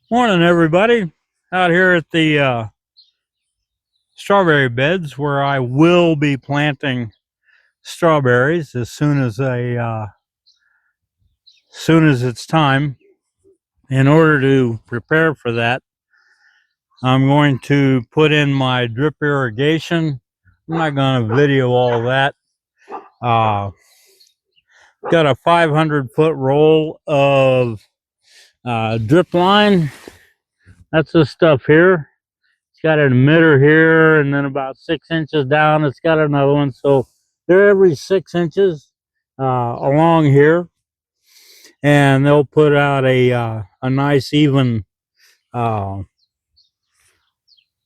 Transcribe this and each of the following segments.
Morning, everybody. Out here at the strawberry beds where I will be planting strawberries as soon as it's time. In order to prepare for that, I'm going to put in my drip irrigation. I'm not going to video all that. Uh, got a 500-foot roll of drip line. That's this stuff here. It's got an emitter here, and then about 6 inches down, it's got another one. So they're every 6 inches along here, and they'll put out a nice even uh,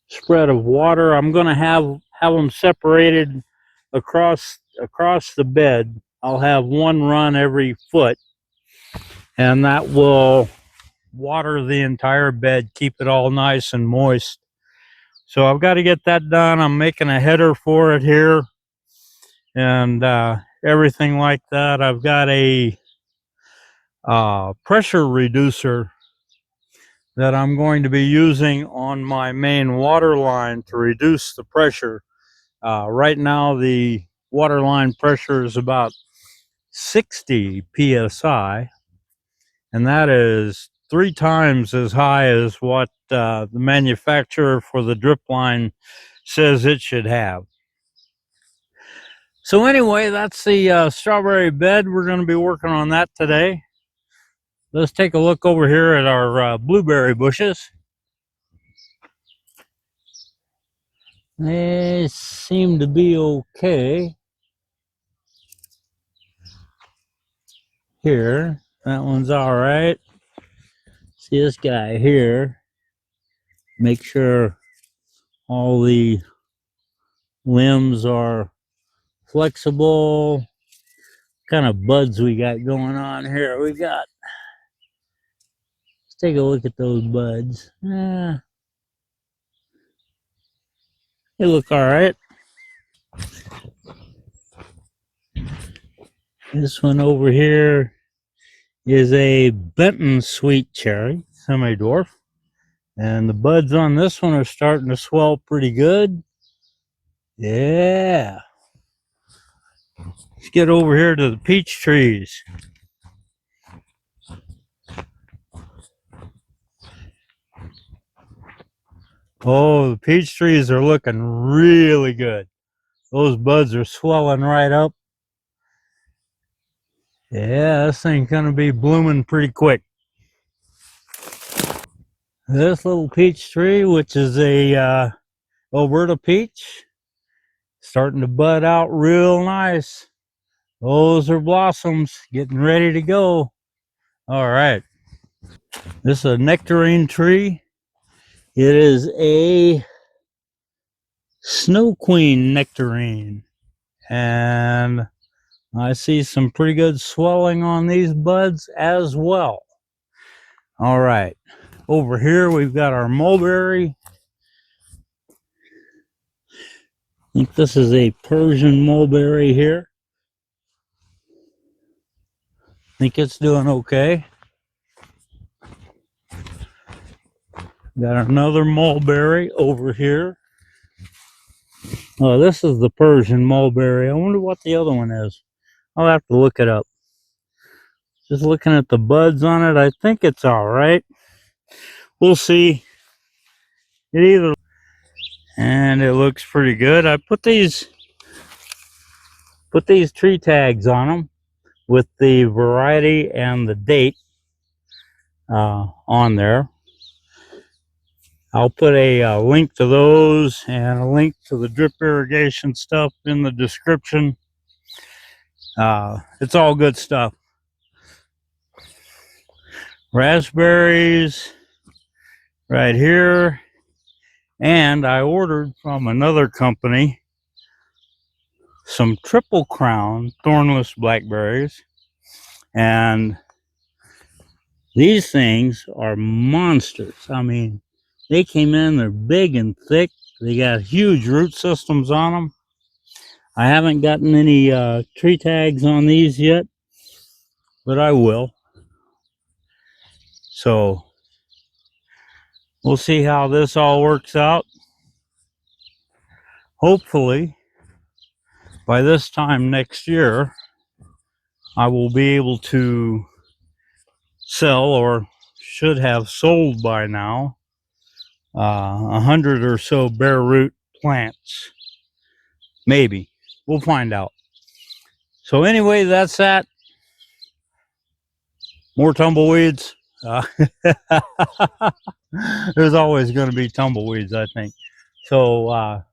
spread of water. I'm going to have them separated across the bed. I'll have one run every foot, and that will water the entire bed, keep it all nice and moist. So I've got to get that done. I'm making a header for it here and everything like that. I've got a pressure reducer that I'm going to be using on my main water line to reduce the pressure. Right now, the water line pressure is about 60 psi, and that is 3 times as high as what the manufacturer for the drip line says it should have. So anyway, that's the strawberry bed. We're going to be working on that today. Let's take a look over here at our blueberry bushes. They seem to be okay. Here, that one's all right. See this guy here. Make sure all the limbs are flexible. What kind of buds we got going on here? Let's take a look at those buds. They look all right. This one over here is a Benton sweet cherry, semi-dwarf. And the buds on this one are starting to swell pretty good. Yeah. Let's get over here to the peach trees. Oh, the peach trees are looking really good. Those buds are swelling right up. Yeah, this thing's gonna be blooming pretty quick. This little peach tree, which is a Alberta peach, starting to bud out real nice. Those are blossoms getting ready to go. All right. This is a nectarine tree. It is a Snow Queen nectarine. And I see some pretty good swelling on these buds as well. All right. Over here, we've got our mulberry. I think this is a Persian mulberry here. I think it's doing okay. Got another mulberry over here. Oh, this is the Persian mulberry. I wonder what the other one is. I'll have to look it up. Just looking at the buds on it, I think it's all right. We'll see. And it looks pretty good. I put these tree tags on them with the variety and the date on there. I'll put a link to those and a link to the drip irrigation stuff in the description. It's all good stuff. Raspberries right here. And I ordered from another company some triple crown thornless blackberries. And these things are monsters. I mean, they came in, they're big and thick. They got huge root systems on them. I haven't gotten any tree tags on these yet, but I will. So we'll see how this all works out. Hopefully, by this time next year, I will be able to sell, or should have sold by now, 100 or so bare root plants. Maybe. We'll find out. So anyway, that's that. More tumbleweeds. There's always going to be tumbleweeds, I think. So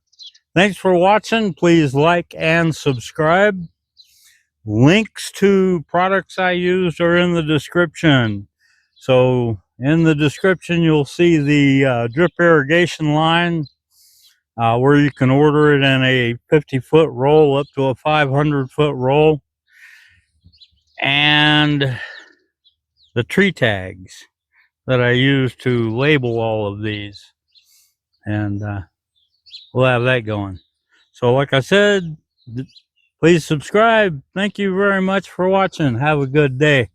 thanks for watching. Please like and subscribe. Links to products I used are in the description. So in the description, you'll see the drip irrigation line, where you can order it in a 50-foot roll up to a 500-foot roll, and the tree tags that I use to label all of these, and we'll have that going. So like I said, please subscribe. Thank you very much for watching. Have a good day.